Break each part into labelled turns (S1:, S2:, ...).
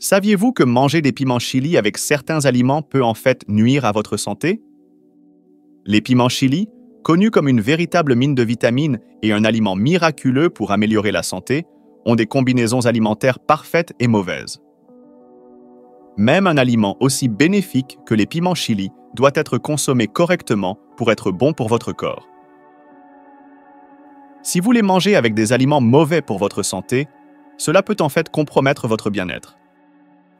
S1: Saviez-vous que manger des piments chili avec certains aliments peut en fait nuire à votre santé? Les piments chili, connus comme une véritable mine de vitamines et un aliment miraculeux pour améliorer la santé, ont des combinaisons alimentaires parfaites et mauvaises. Même un aliment aussi bénéfique que les piments chili doit être consommé correctement pour être bon pour votre corps. Si vous les mangez avec des aliments mauvais pour votre santé, cela peut en fait compromettre votre bien-être.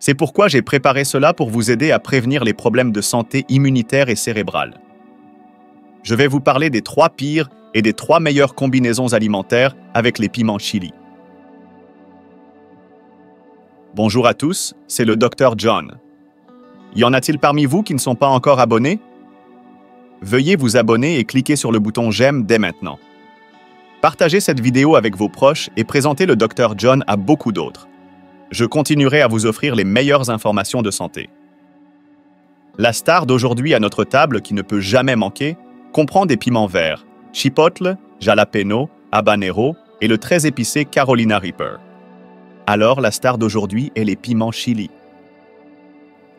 S1: C'est pourquoi j'ai préparé cela pour vous aider à prévenir les problèmes de santé immunitaire et cérébrale. Je vais vous parler des 3 pires et des 3 meilleures combinaisons alimentaires avec les piments chili. Bonjour à tous, c'est le Dr John. Y en a-t-il parmi vous qui ne sont pas encore abonnés? Veuillez vous abonner et cliquer sur le bouton j'aime dès maintenant. Partagez cette vidéo avec vos proches et présentez le Dr John à beaucoup d'autres. Je continuerai à vous offrir les meilleures informations de santé. La star d'aujourd'hui à notre table qui ne peut jamais manquer comprend des piments verts, chipotle, jalapeno, habanero et le très épicé Carolina Reaper. Alors la star d'aujourd'hui est les piments chili.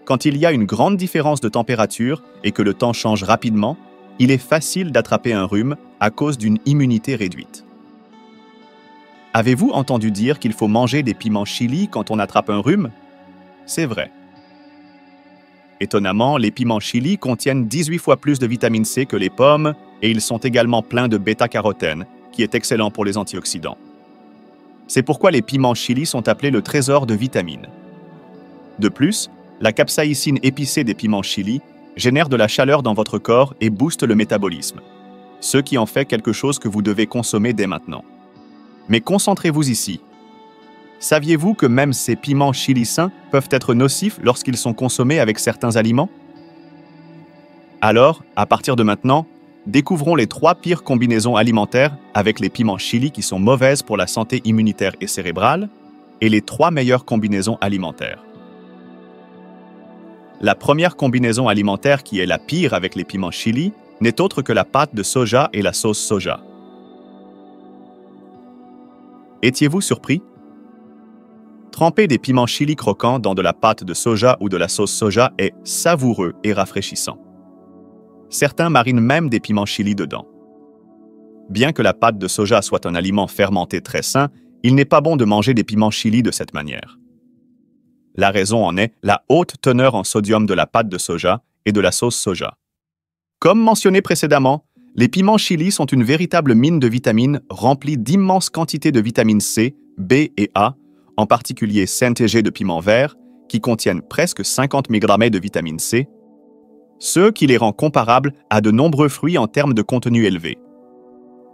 S1: Quand il y a une grande différence de température et que le temps change rapidement, il est facile d'attraper un rhume à cause d'une immunité réduite. Avez-vous entendu dire qu'il faut manger des piments chili quand on attrape un rhume? C'est vrai. Étonnamment, les piments chili contiennent 18 fois plus de vitamine C que les pommes et ils sont également pleins de bêta-carotène, qui est excellent pour les antioxydants. C'est pourquoi les piments chili sont appelés le trésor de vitamines. De plus, la capsaïcine épicée des piments chili génère de la chaleur dans votre corps et booste le métabolisme, ce qui en fait quelque chose que vous devez consommer dès maintenant. Mais concentrez-vous ici. Saviez-vous que même ces piments chili sains peuvent être nocifs lorsqu'ils sont consommés avec certains aliments? Alors, à partir de maintenant, découvrons les 3 pires combinaisons alimentaires avec les piments chili qui sont mauvaises pour la santé immunitaire et cérébrale et les 3 meilleures combinaisons alimentaires. La première combinaison alimentaire qui est la pire avec les piments chili n'est autre que la pâte de soja et la sauce soja. Étiez-vous surpris? Tremper des piments chili croquants dans de la pâte de soja ou de la sauce soja est savoureux et rafraîchissant. Certains marinent même des piments chili dedans. Bien que la pâte de soja soit un aliment fermenté très sain, il n'est pas bon de manger des piments chili de cette manière. La raison en est la haute teneur en sodium de la pâte de soja et de la sauce soja. Comme mentionné précédemment, les piments chili sont une véritable mine de vitamines remplie d'immenses quantités de vitamines C, B et A, en particulier Centéger de piment vert, qui contiennent presque 50 mg de vitamine C, ce qui les rend comparables à de nombreux fruits en termes de contenu élevé.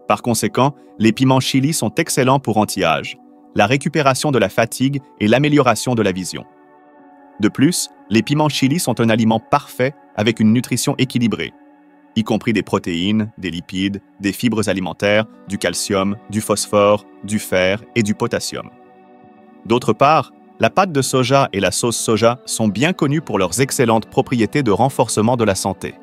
S1: Par conséquent, les piments chili sont excellents pour anti-âge, la récupération de la fatigue et l'amélioration de la vision. De plus, les piments chili sont un aliment parfait avec une nutrition équilibrée, y compris des protéines, des lipides, des fibres alimentaires, du calcium, du phosphore, du fer et du potassium. D'autre part, la pâte de soja et la sauce soja sont bien connues pour leurs excellentes propriétés de renforcement de la santé.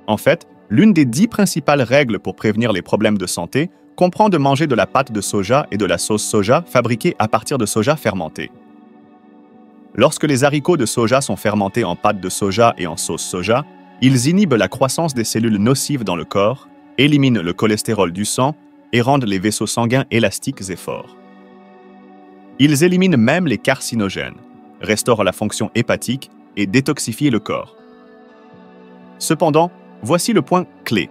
S1: En fait, l'une des 10 principales règles pour prévenir les problèmes de santé comprend de manger de la pâte de soja et de la sauce soja fabriquées à partir de soja fermenté. Lorsque les haricots de soja sont fermentés en pâte de soja et en sauce soja, ils inhibent la croissance des cellules nocives dans le corps, éliminent le cholestérol du sang et rendent les vaisseaux sanguins élastiques et forts. Ils éliminent même les carcinogènes, restaurent la fonction hépatique et détoxifient le corps. Cependant, voici le point clé.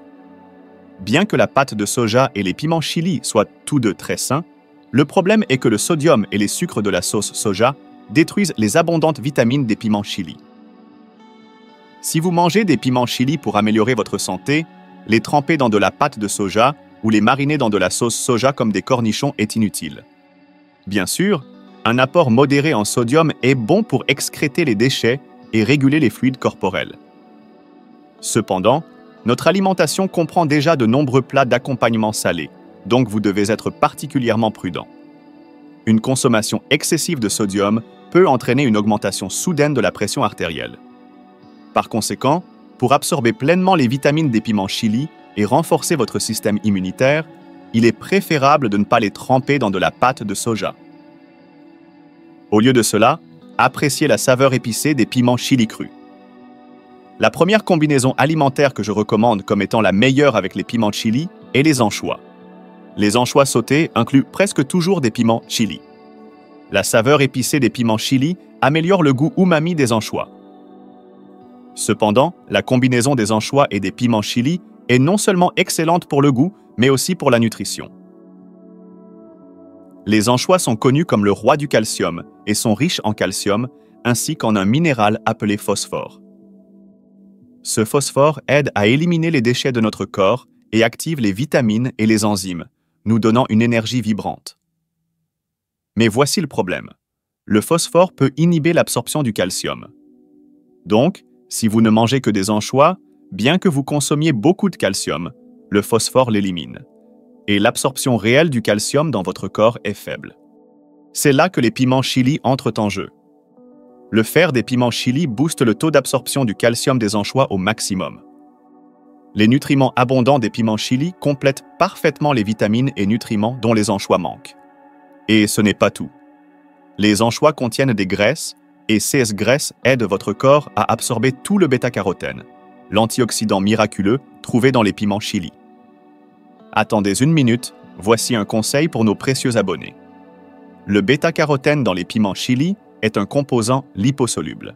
S1: Bien que la pâte de soja et les piments chili soient tous deux très sains, le problème est que le sodium et les sucres de la sauce soja détruisent les abondantes vitamines des piments chili. Si vous mangez des piments chili pour améliorer votre santé, les tremper dans de la pâte de soja ou les mariner dans de la sauce soja comme des cornichons est inutile. Bien sûr, un apport modéré en sodium est bon pour excréter les déchets et réguler les fluides corporels. Cependant, notre alimentation comprend déjà de nombreux plats d'accompagnement salés, donc vous devez être particulièrement prudent. Une consommation excessive de sodium peut entraîner une augmentation soudaine de la pression artérielle. Par conséquent, pour absorber pleinement les vitamines des piments chili et renforcer votre système immunitaire, il est préférable de ne pas les tremper dans de la pâte de soja. Au lieu de cela, appréciez la saveur épicée des piments chili crus. La première combinaison alimentaire que je recommande comme étant la meilleure avec les piments chili est les anchois. Les anchois sautés incluent presque toujours des piments chili. La saveur épicée des piments chili améliore le goût umami des anchois. Cependant, la combinaison des anchois et des piments chili est non seulement excellente pour le goût, mais aussi pour la nutrition. Les anchois sont connus comme le roi du calcium et sont riches en calcium, ainsi qu'en un minéral appelé phosphore. Ce phosphore aide à éliminer les déchets de notre corps et active les vitamines et les enzymes, nous donnant une énergie vibrante. Mais voici le problème. Le phosphore peut inhiber l'absorption du calcium. Donc, si vous ne mangez que des anchois, bien que vous consommiez beaucoup de calcium, le phosphore l'élimine. Et l'absorption réelle du calcium dans votre corps est faible. C'est là que les piments chili entrent en jeu. Le fer des piments chili booste le taux d'absorption du calcium des anchois au maximum. Les nutriments abondants des piments chili complètent parfaitement les vitamines et nutriments dont les anchois manquent. Et ce n'est pas tout. Les anchois contiennent des graisses, et ces graisses aident votre corps à absorber tout le bêta-carotène, l'antioxydant miraculeux trouvé dans les piments chili. Attendez une minute, voici un conseil pour nos précieux abonnés. Le bêta-carotène dans les piments chili est un composant liposoluble.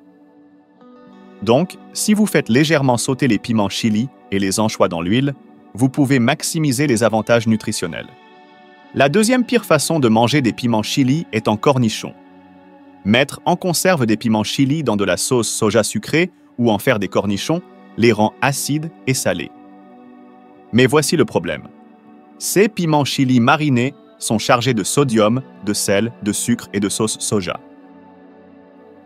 S1: Donc, si vous faites légèrement sauter les piments chili et les anchois dans l'huile, vous pouvez maximiser les avantages nutritionnels. La deuxième pire façon de manger des piments chili est en cornichons. Mettre en conserve des piments chili dans de la sauce soja sucrée ou en faire des cornichons les rend acides et salés. Mais voici le problème. Ces piments chili marinés sont chargés de sodium, de sel, de sucre et de sauce soja.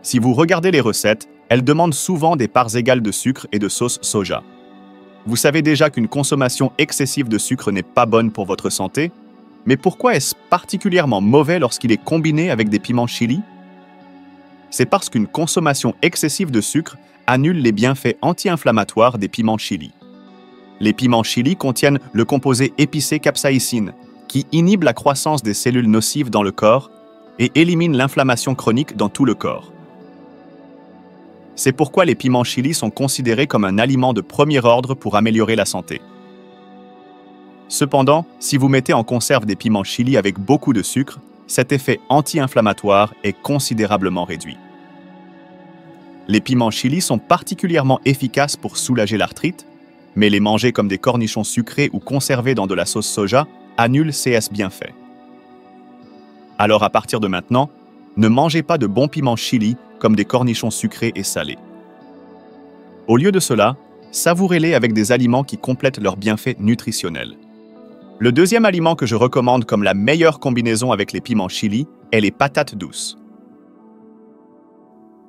S1: Si vous regardez les recettes, elles demandent souvent des parts égales de sucre et de sauce soja. Vous savez déjà qu'une consommation excessive de sucre n'est pas bonne pour votre santé, mais pourquoi est-ce particulièrement mauvais lorsqu'il est combiné avec des piments chili? C'est parce qu'une consommation excessive de sucre annule les bienfaits anti-inflammatoires des piments chili. Les piments chili contiennent le composé épicé capsaïcine, qui inhibe la croissance des cellules nocives dans le corps et élimine l'inflammation chronique dans tout le corps. C'est pourquoi les piments chili sont considérés comme un aliment de premier ordre pour améliorer la santé. Cependant, si vous mettez en conserve des piments chili avec beaucoup de sucre, cet effet anti-inflammatoire est considérablement réduit. Les piments chili sont particulièrement efficaces pour soulager l'arthrite, mais les manger comme des cornichons sucrés ou conservés dans de la sauce soja annule ces bienfaits. Alors à partir de maintenant, ne mangez pas de bons piments chili comme des cornichons sucrés et salés. Au lieu de cela, savourez-les avec des aliments qui complètent leurs bienfaits nutritionnels. Le deuxième aliment que je recommande comme la meilleure combinaison avec les piments chili est les patates douces.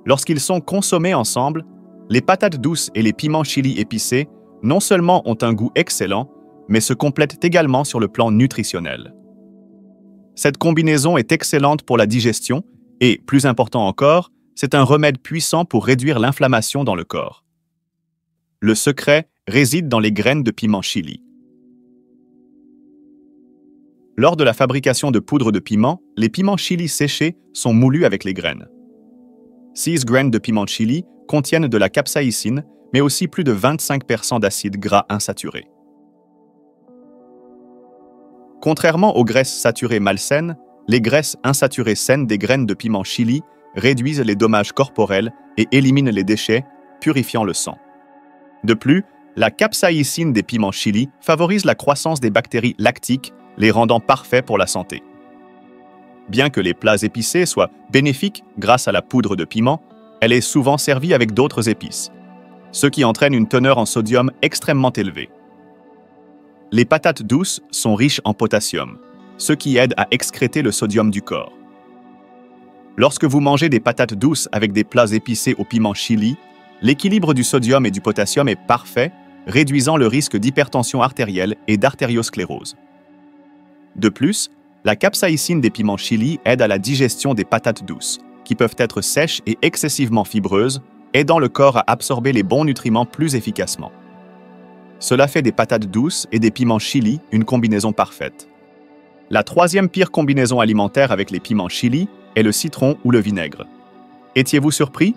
S1: Lorsqu'ils sont consommés ensemble, les patates douces et les piments chili épicés non seulement ont un goût excellent, mais se complètent également sur le plan nutritionnel. Cette combinaison est excellente pour la digestion et, plus important encore, c'est un remède puissant pour réduire l'inflammation dans le corps. Le secret réside dans les graines de piment chili. Lors de la fabrication de poudre de piment, les piments chili séchés sont moulus avec les graines. 6 graines de piment chili contiennent de la capsaïcine, mais aussi plus de 25% d'acides gras insaturés. Contrairement aux graisses saturées malsaines, les graisses insaturées saines des graines de piment chili réduisent les dommages corporels et éliminent les déchets, purifiant le sang. De plus, la capsaïcine des piments chili favorise la croissance des bactéries lactiques, les rendant parfaits pour la santé. Bien que les plats épicés soient bénéfiques grâce à la poudre de piment, elle est souvent servie avec d'autres épices, ce qui entraîne une teneur en sodium extrêmement élevée. Les patates douces sont riches en potassium, ce qui aide à excréter le sodium du corps. Lorsque vous mangez des patates douces avec des plats épicés au piment chili, l'équilibre du sodium et du potassium est parfait, réduisant le risque d'hypertension artérielle et d'artériosclérose. De plus, la capsaïcine des piments chili aide à la digestion des patates douces, qui peuvent être sèches et excessivement fibreuses, aidant le corps à absorber les bons nutriments plus efficacement. Cela fait des patates douces et des piments chili une combinaison parfaite. La troisième pire combinaison alimentaire avec les piments chili est le citron ou le vinaigre. Étiez-vous surpris?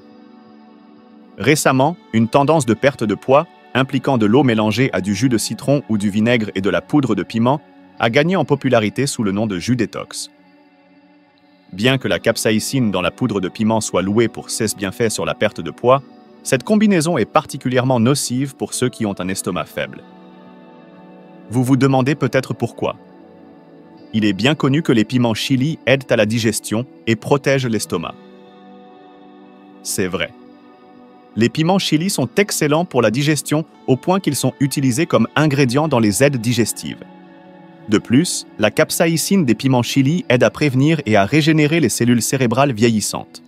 S1: Récemment, une tendance de perte de poids, impliquant de l'eau mélangée à du jus de citron ou du vinaigre et de la poudre de piment, a gagné en popularité sous le nom de jus détox. Bien que la capsaïcine dans la poudre de piment soit louée pour ses bienfaits sur la perte de poids, cette combinaison est particulièrement nocive pour ceux qui ont un estomac faible. Vous vous demandez peut-être pourquoi. Il est bien connu que les piments chili aident à la digestion et protègent l'estomac. C'est vrai. Les piments chili sont excellents pour la digestion au point qu'ils sont utilisés comme ingrédients dans les aides digestives. De plus, la capsaïcine des piments chili aide à prévenir et à régénérer les cellules cérébrales vieillissantes.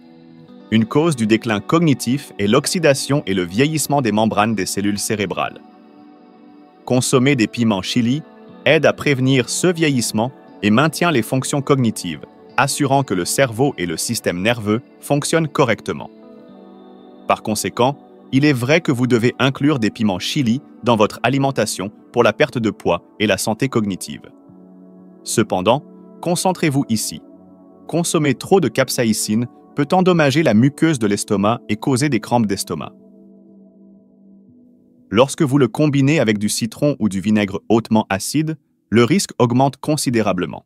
S1: Une cause du déclin cognitif est l'oxydation et le vieillissement des membranes des cellules cérébrales. Consommer des piments chili aide à prévenir ce vieillissement et maintient les fonctions cognitives, assurant que le cerveau et le système nerveux fonctionnent correctement. Par conséquent, il est vrai que vous devez inclure des piments chili dans votre alimentation pour la perte de poids et la santé cognitive. Cependant, concentrez-vous ici. Consommer trop de capsaïcine peut endommager la muqueuse de l'estomac et causer des crampes d'estomac. Lorsque vous le combinez avec du citron ou du vinaigre hautement acide, le risque augmente considérablement.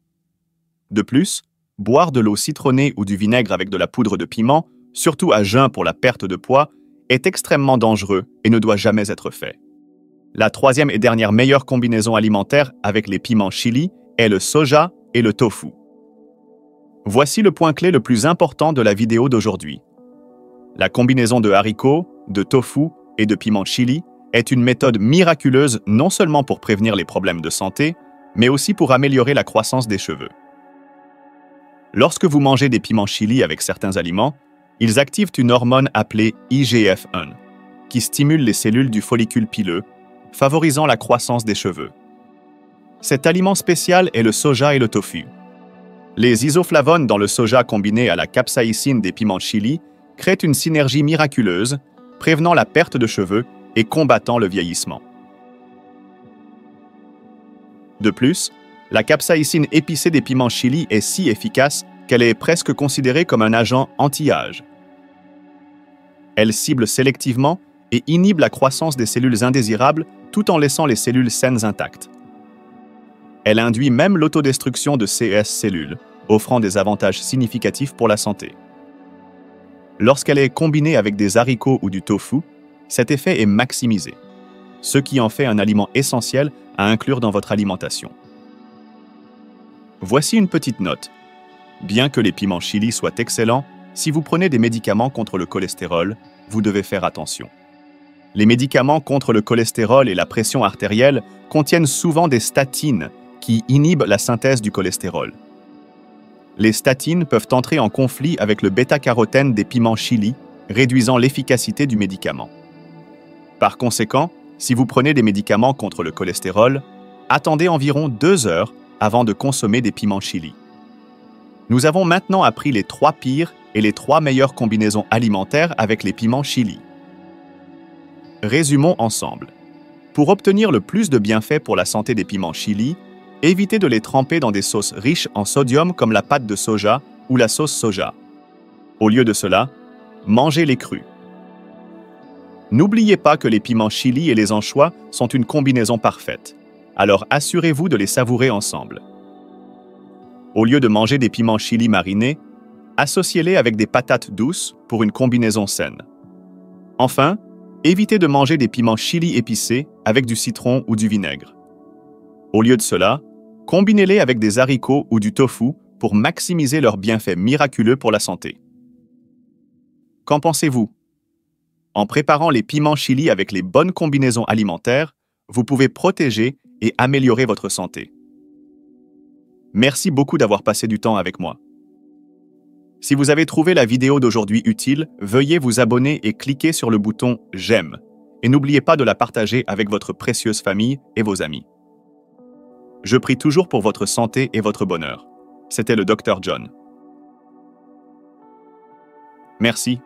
S1: De plus, boire de l'eau citronnée ou du vinaigre avec de la poudre de piment, surtout à jeun pour la perte de poids, est extrêmement dangereux et ne doit jamais être fait. La troisième et dernière meilleure combinaison alimentaire avec les piments chili est le soja et le tofu. Voici le point clé le plus important de la vidéo d'aujourd'hui. La combinaison de haricots, de tofu et de piments chili est une méthode miraculeuse non seulement pour prévenir les problèmes de santé, mais aussi pour améliorer la croissance des cheveux. Lorsque vous mangez des piments chili avec certains aliments, ils activent une hormone appelée IGF-1, qui stimule les cellules du follicule pileux, favorisant la croissance des cheveux. Cet aliment spécial est le soja et le tofu. Les isoflavones dans le soja combinés à la capsaïcine des piments chili créent une synergie miraculeuse, prévenant la perte de cheveux et combattant le vieillissement. De plus, la capsaïcine épicée des piments chili est si efficace qu'elle est presque considérée comme un agent anti-âge. Elle cible sélectivement et inhibe la croissance des cellules indésirables tout en laissant les cellules saines intactes. Elle induit même l'autodestruction de ces cellules, offrant des avantages significatifs pour la santé. Lorsqu'elle est combinée avec des haricots ou du tofu, cet effet est maximisé, ce qui en fait un aliment essentiel à inclure dans votre alimentation. Voici une petite note. Bien que les piments chili soient excellents, si vous prenez des médicaments contre le cholestérol, vous devez faire attention. Les médicaments contre le cholestérol et la pression artérielle contiennent souvent des statines qui inhibent la synthèse du cholestérol. Les statines peuvent entrer en conflit avec le bêta-carotène des piments chili, réduisant l'efficacité du médicament. Par conséquent, si vous prenez des médicaments contre le cholestérol, attendez environ 2 heures avant de consommer des piments chili. Nous avons maintenant appris les 3 pires et les 3 meilleures combinaisons alimentaires avec les piments chili. Résumons ensemble. Pour obtenir le plus de bienfaits pour la santé des piments chili, évitez de les tremper dans des sauces riches en sodium comme la pâte de soja ou la sauce soja. Au lieu de cela, mangez-les crus. N'oubliez pas que les piments chili et les anchois sont une combinaison parfaite, alors assurez-vous de les savourer ensemble. Au lieu de manger des piments chili marinés, associez-les avec des patates douces pour une combinaison saine. Enfin, évitez de manger des piments chili épicés avec du citron ou du vinaigre. Au lieu de cela, combinez-les avec des haricots ou du tofu pour maximiser leurs bienfaits miraculeux pour la santé. Qu'en pensez-vous? En préparant les piments chili avec les bonnes combinaisons alimentaires, vous pouvez protéger et améliorer votre santé. Merci beaucoup d'avoir passé du temps avec moi. Si vous avez trouvé la vidéo d'aujourd'hui utile, veuillez vous abonner et cliquer sur le bouton « J'aime » et n'oubliez pas de la partager avec votre précieuse famille et vos amis. Je prie toujours pour votre santé et votre bonheur. C'était le Dr John. Merci.